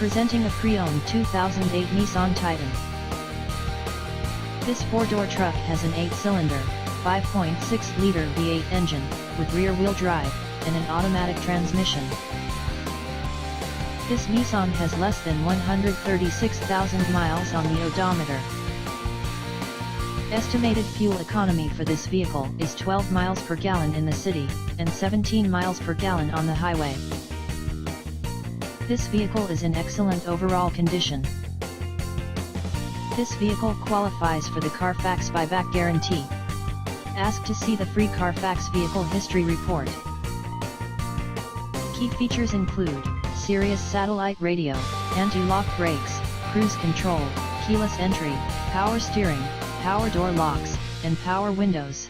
Presenting a pre-owned 2008 Nissan Titan. This four-door truck has an 8-cylinder, 5.6-liter V8 engine, with rear-wheel drive, and an automatic transmission. This Nissan has less than 136,000 miles on the odometer. Estimated fuel economy for this vehicle is 12 miles per gallon in the city, and 17 miles per gallon on the highway. This vehicle is in excellent overall condition. This vehicle qualifies for the Carfax buyback guarantee. Ask to see the free Carfax Vehicle History Report. Key features include Sirius satellite radio, anti-lock brakes, cruise control, keyless entry, power steering, power door locks, and power windows.